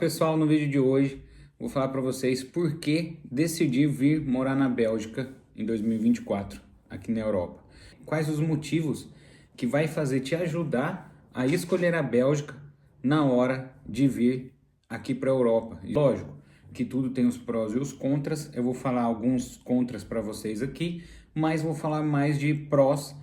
pessoal, no vídeo de hoje vou falar para vocês por que decidi vir morar na Bélgica em 2024, aqui na Europa. Quais os motivos que vai fazer te ajudar a escolher a Bélgica na hora de vir aqui para a Europa. E lógico que tudo tem os prós e os contras, eu vou falar alguns contras para vocês aqui, mas vou falar mais de prós,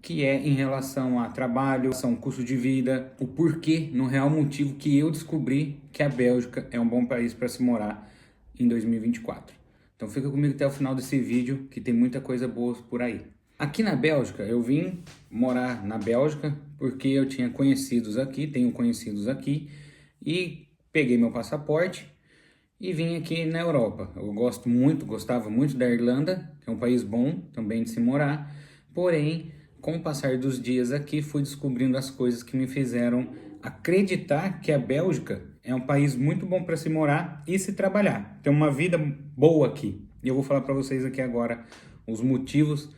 que é em relação a trabalho, são custo de vida, o porquê, no real motivo que eu descobri que a Bélgica é um bom país para se morar em 2024. Então fica comigo até o final desse vídeo, que tem muita coisa boa por aí. Aqui na Bélgica, eu vim morar na Bélgica porque eu tinha conhecidos aqui, tenho conhecidos aqui, e peguei meu passaporte e vim aqui na Europa. Eu gostava muito da Irlanda, que é um país bom também de se morar, porém, com o passar dos dias aqui, fui descobrindo as coisas que me fizeram acreditar que a Bélgica é um país muito bom para se morar e se trabalhar. Tem uma vida boa aqui. E eu vou falar para vocês aqui agora os motivos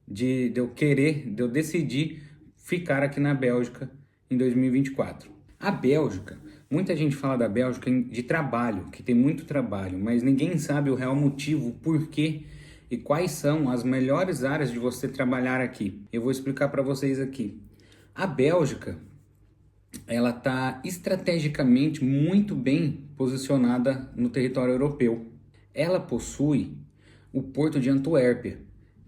de eu decidir ficar aqui na Bélgica em 2024. A Bélgica, muita gente fala da Bélgica de trabalho, que tem muito trabalho, mas ninguém sabe o real motivo, o porquê e quais são as melhores áreas de você trabalhar aqui. Eu vou explicar para vocês aqui. A Bélgica, ela está estrategicamente muito bem posicionada no território europeu. Ela possui o porto de Antuérpia,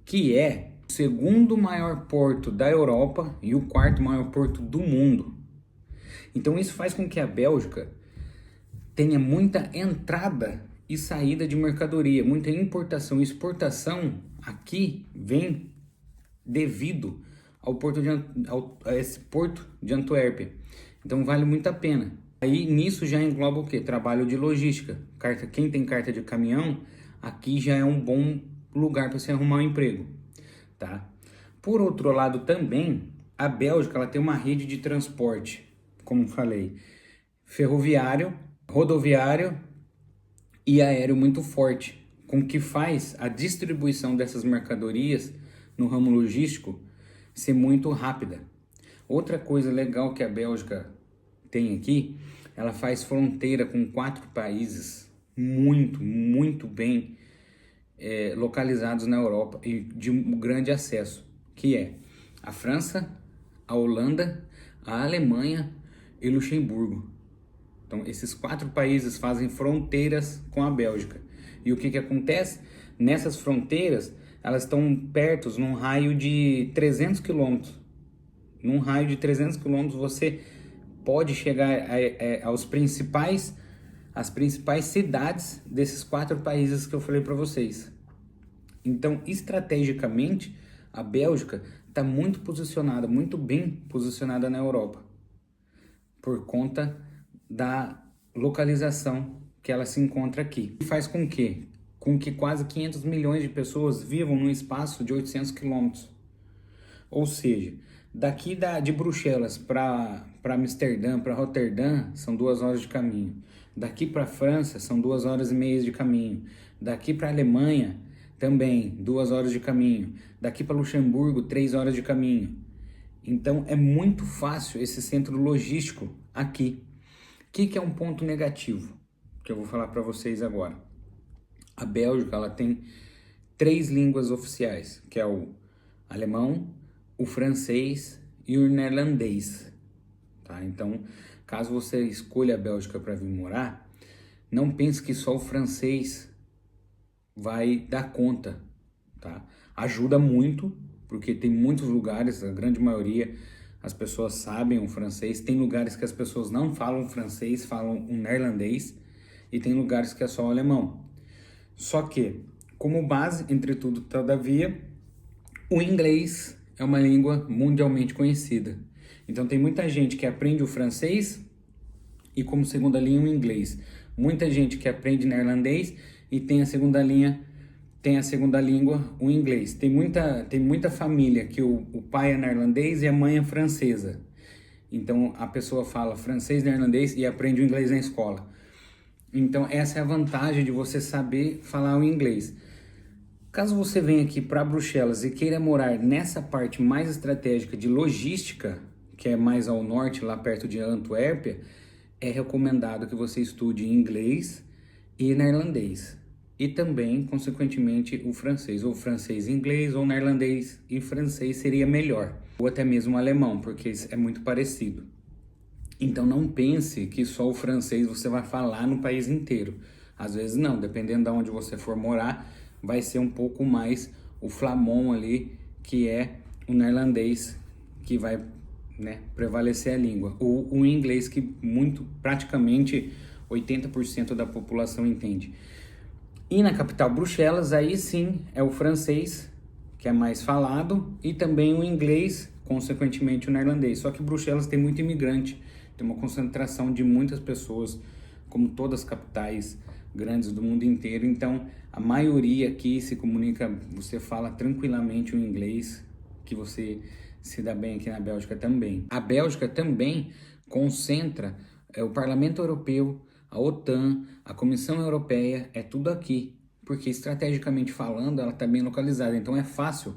que é o segundo maior porto da Europa e o quarto maior porto do mundo. Então isso faz com que a Bélgica tenha muita entrada e saída de mercadoria, muita importação e exportação aqui vem devido a esse porto de Antuérpia. Então vale muito a pena. Aí nisso já engloba o quê? Trabalho de logística. Quem tem carta de caminhão, aqui já é um bom lugar para você arrumar um emprego, tá? Por outro lado também, a Bélgica ela tem uma rede de transporte, como falei, ferroviário, rodoviário e aéreo muito forte, com que faz a distribuição dessas mercadorias no ramo logístico ser muito rápida. Outra coisa legal que a Bélgica tem aqui, ela faz fronteira com 4 países muito bem localizados na Europa e de um grande acesso, que é a França, a Holanda, a Alemanha e Luxemburgo. Então, esses 4 países fazem fronteiras com a Bélgica. E o que acontece? Nessas fronteiras, elas estão perto, num raio de 300 quilômetros. Num raio de 300 quilômetros, você pode chegar às principais cidades desses 4 países que eu falei para vocês. Então, estrategicamente, a Bélgica está muito posicionada, muito bem posicionada na Europa, por conta da localização que ela se encontra aqui. E faz com que quase 500 milhões de pessoas vivam num espaço de 800 quilômetros. Ou seja, daqui de Bruxelas para Amsterdã, para Roterdã, são 2 horas de caminho. Daqui para França, são 2 horas e meia de caminho. Daqui para Alemanha, também 2 horas de caminho. Daqui para Luxemburgo, 3 horas de caminho. Então é muito fácil esse centro logístico aqui. O que é um ponto negativo que eu vou falar para vocês agora? A Bélgica ela tem 3 línguas oficiais, que é o alemão, o francês e o neerlandês. Tá? Então, caso você escolha a Bélgica para vir morar, não pense que só o francês vai dar conta. Tá? Ajuda muito, porque tem muitos lugares, a grande maioria, as pessoas sabem o francês. Tem lugares que as pessoas não falam francês, falam o neerlandês. E tem lugares que é só o alemão. Só que, como base, entretudo, todavia, o inglês é uma língua mundialmente conhecida. Então tem muita gente que aprende o francês e como segunda língua o inglês. Muita gente que aprende neerlandês e tem a segunda língua, o inglês. Tem muita família que o pai é neerlandês e a mãe é francesa. Então a pessoa fala francês, neerlandês e aprende o inglês na escola. Então essa é a vantagem de você saber falar o inglês. Caso você venha aqui para Bruxelas e queira morar nessa parte mais estratégica de logística, que é mais ao norte, lá perto de Antuérpia, é recomendado que você estude inglês e neerlandês. E também, consequentemente, o francês, ou francês e inglês, ou neerlandês e francês seria melhor. Ou até mesmo alemão, porque é muito parecido. Então não pense que só o francês você vai falar no país inteiro. Às vezes não, dependendo de onde você for morar, vai ser um pouco mais o flamand ali, que é o neerlandês, que vai, né, prevalecer a língua. Ou o inglês, que praticamente 80% da população entende. E na capital Bruxelas, aí sim é o francês, que é mais falado, e também o inglês, consequentemente o neerlandês. Só que Bruxelas tem muito imigrante, tem uma concentração de muitas pessoas, como todas as capitais grandes do mundo inteiro. Então, a maioria aqui se comunica, você fala tranquilamente o inglês, que você se dá bem aqui na Bélgica também. A Bélgica também concentra o Parlamento Europeu, a OTAN, a Comissão Europeia, é tudo aqui, porque estrategicamente falando ela está bem localizada, então é fácil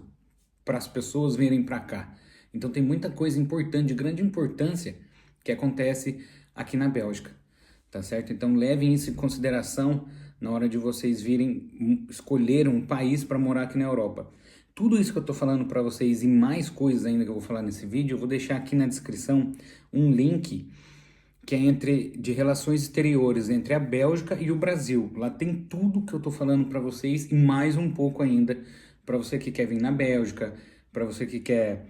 para as pessoas virem para cá. Então tem muita coisa importante, de grande importância, que acontece aqui na Bélgica, tá certo? Então levem isso em consideração na hora de vocês virem escolher um país para morar aqui na Europa. Tudo isso que eu estou falando para vocês e mais coisas ainda que eu vou falar nesse vídeo, eu vou deixar aqui na descrição um link que é de relações exteriores entre a Bélgica e o Brasil. Lá tem tudo que eu tô falando para vocês e mais um pouco ainda para você que quer vir na Bélgica, para você que quer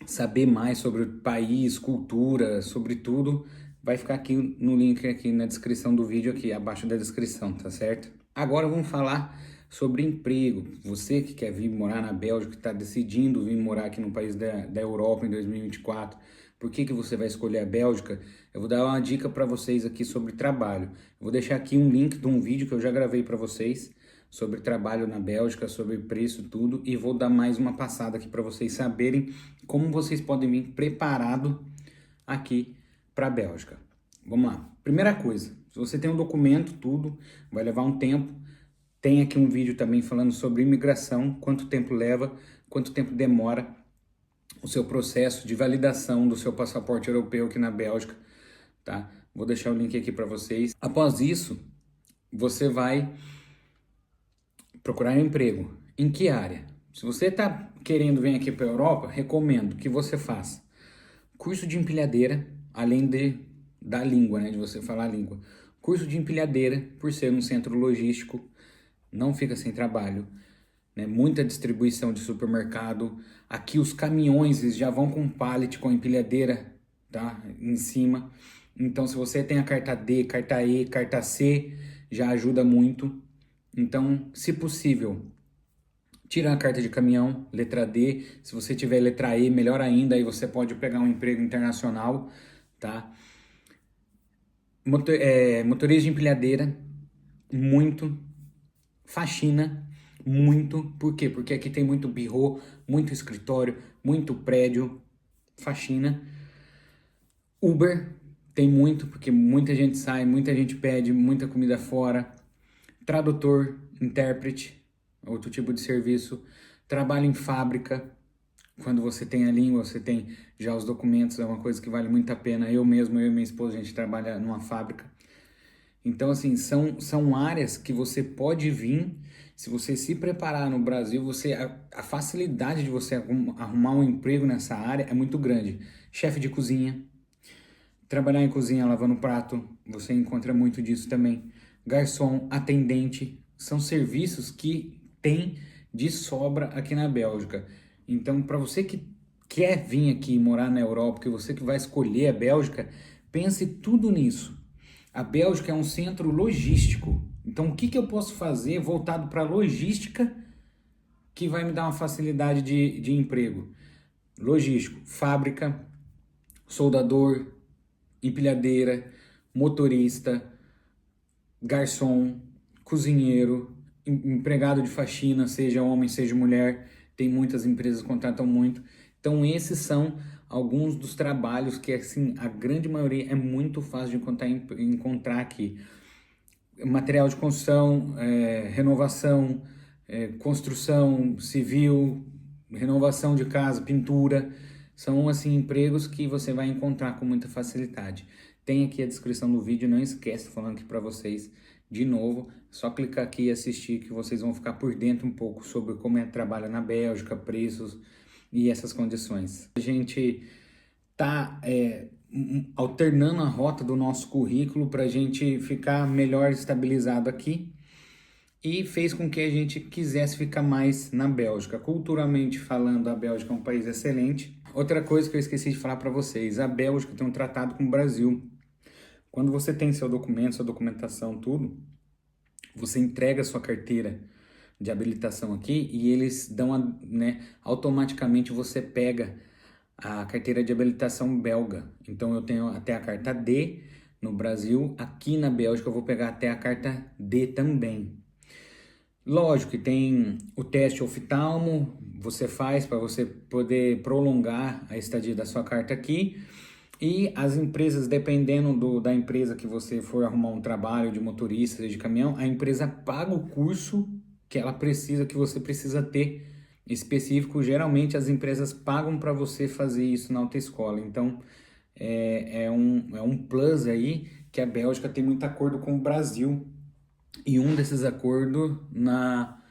saber mais sobre o país, cultura, sobre tudo, vai ficar aqui no link aqui na descrição do vídeo, aqui abaixo da descrição, tá certo? Agora vamos falar sobre emprego. Você que quer vir morar na Bélgica, que está decidindo vir morar aqui no país da Europa em 2024, por que você vai escolher a Bélgica? Eu vou dar uma dica para vocês aqui sobre trabalho. Eu vou deixar aqui um link de um vídeo que eu já gravei para vocês sobre trabalho na Bélgica, sobre preço, tudo, e vou dar mais uma passada aqui para vocês saberem como vocês podem vir preparado aqui para a Bélgica. Vamos lá. Primeira coisa, se você tem um documento, tudo, vai levar um tempo. Tem aqui um vídeo também falando sobre imigração, quanto tempo leva, quanto tempo demora o seu processo de validação do seu passaporte europeu aqui na Bélgica, tá? Vou deixar o link aqui para vocês. Após isso, você vai procurar um emprego. Em que área? Se você está querendo vir aqui para a Europa, recomendo que você faça curso de empilhadeira, além da língua, né, de você falar a língua. Curso de empilhadeira, por ser um centro logístico, não fica sem trabalho, né? Muita distribuição de supermercado. Aqui os caminhões eles já vão com pallet, com empilhadeira, tá, em cima. Então se você tem a carta D, carta E, carta C, já ajuda muito. Então, se possível, tira a carta de caminhão, letra D. Se você tiver letra E, melhor ainda, aí você pode pegar um emprego internacional, tá? Motorista de empilhadeira, muito. Faxina, muito. Por quê? Porque aqui tem muito birô, muito escritório, muito prédio. Faxina. Uber, tem muito, porque muita gente sai, muita gente pede, muita comida fora. Tradutor, intérprete, outro tipo de serviço. Trabalho em fábrica, quando você tem a língua, você tem já os documentos, é uma coisa que vale muito a pena. Eu e minha esposa, a gente trabalha numa fábrica. Então, assim, são áreas que você pode vir, se você se preparar no Brasil, a facilidade de você arrumar um emprego nessa área é muito grande. Chefe de cozinha, trabalhar em cozinha lavando prato, você encontra muito disso também. Garçom, atendente, são serviços que tem de sobra aqui na Bélgica. Então, para você que quer vir aqui morar na Europa, que você que vai escolher a Bélgica, pense tudo nisso. A Bélgica é um centro logístico. Então, o que eu posso fazer voltado para a logística que vai me dar uma facilidade de emprego? Logístico, fábrica, soldador, empilhadeira, motorista, garçom, cozinheiro, empregado de faxina, seja homem, seja mulher. Tem muitas empresas que contratam muito. Então, esses são alguns dos trabalhos que, assim, a grande maioria é muito fácil de encontrar aqui. Material de construção, renovação, construção civil, renovação de casa, pintura. São, assim, empregos que você vai encontrar com muita facilidade. tem aqui a descrição do vídeo, não esquece, falando aqui para vocês de novo, só clicar aqui e assistir que vocês vão ficar por dentro um pouco sobre como é trabalho na Bélgica, preços e essas condições. A gente tá alternando a rota do nosso currículo para a gente ficar melhor estabilizado aqui e fez com que a gente quisesse ficar mais na Bélgica. Culturalmente falando, a Bélgica é um país excelente. Outra coisa que eu esqueci de falar para vocês, a Bélgica tem um tratado com o Brasil. Quando você tem seu documento, sua documentação, tudo, você entrega a sua carteira de habilitação aqui e eles dão, automaticamente você pega a carteira de habilitação belga. Então eu tenho até a carta D no Brasil, aqui na Bélgica eu vou pegar até a carta D também. Lógico que tem o teste oftalmo, você faz para você poder prolongar a estadia da sua carta aqui. E as empresas, dependendo da empresa que você for arrumar um trabalho de motorista, de caminhão, a empresa paga o curso que ela precisa, que você precisa ter específico. Geralmente as empresas pagam para você fazer isso na autoescola. Então é um plus aí que a Bélgica tem muito acordo com o Brasil. E um desses acordos na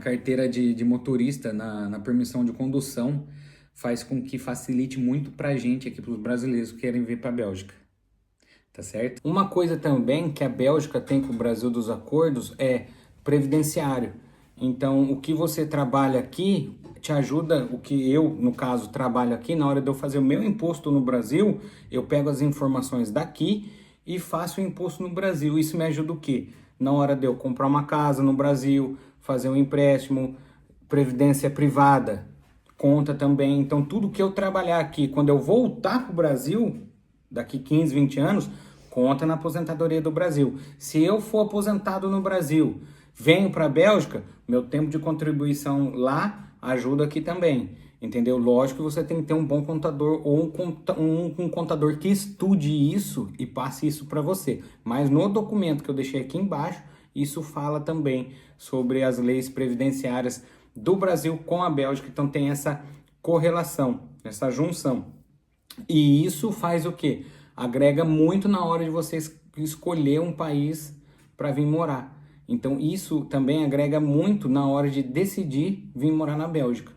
carteira de motorista, na permissão de condução, faz com que facilite muito para a gente aqui, para os brasileiros que querem vir para a Bélgica, tá certo? Uma coisa também que a Bélgica tem com o Brasil dos acordos é previdenciário. Então, o que você trabalha aqui te ajuda, o que eu, no caso, trabalho aqui, na hora de eu fazer o meu imposto no Brasil, eu pego as informações daqui e faço o imposto no Brasil. Isso me ajuda o quê? Na hora de eu comprar uma casa no Brasil, fazer um empréstimo, previdência privada, conta também. Então, tudo que eu trabalhar aqui, quando eu voltar para o Brasil, daqui 15, 20 anos, conta na aposentadoria do Brasil. Se eu for aposentado no Brasil, venho para a Bélgica, meu tempo de contribuição lá ajuda aqui também. Entendeu? Lógico que você tem que ter um bom contador ou um contador que estude isso e passe isso para você. Mas no documento que eu deixei aqui embaixo, isso fala também sobre as leis previdenciárias do Brasil com a Bélgica. Então tem essa correlação, essa junção. E isso faz o quê? Agrega muito na hora de você escolher um país para vir morar. Então isso também agrega muito na hora de decidir vir morar na Bélgica.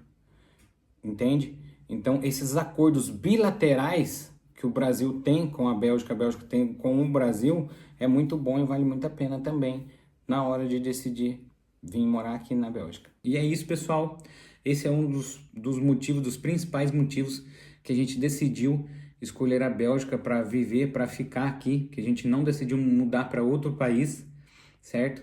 Entende? Então esses acordos bilaterais que o Brasil tem com a Bélgica tem com o Brasil, é muito bom e vale muito a pena também na hora de decidir vir morar aqui na Bélgica. E é isso, pessoal. Esse é um dos motivos, dos principais motivos que a gente decidiu escolher a Bélgica para viver, para ficar aqui, que a gente não decidiu mudar para outro país, certo?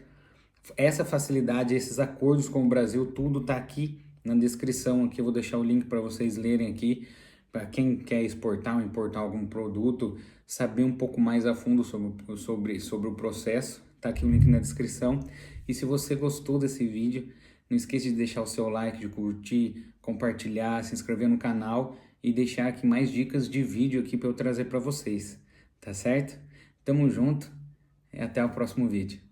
Essa facilidade, esses acordos com o Brasil, tudo tá aqui na descrição. Aqui eu vou deixar o link para vocês lerem aqui, para quem quer exportar ou importar algum produto, saber um pouco mais a fundo sobre o processo. Tá aqui o link na descrição. E se você gostou desse vídeo, não esqueça de deixar o seu like, de curtir, compartilhar, se inscrever no canal e deixar aqui mais dicas de vídeo aqui para eu trazer para vocês, tá certo? Tamo junto e até o próximo vídeo.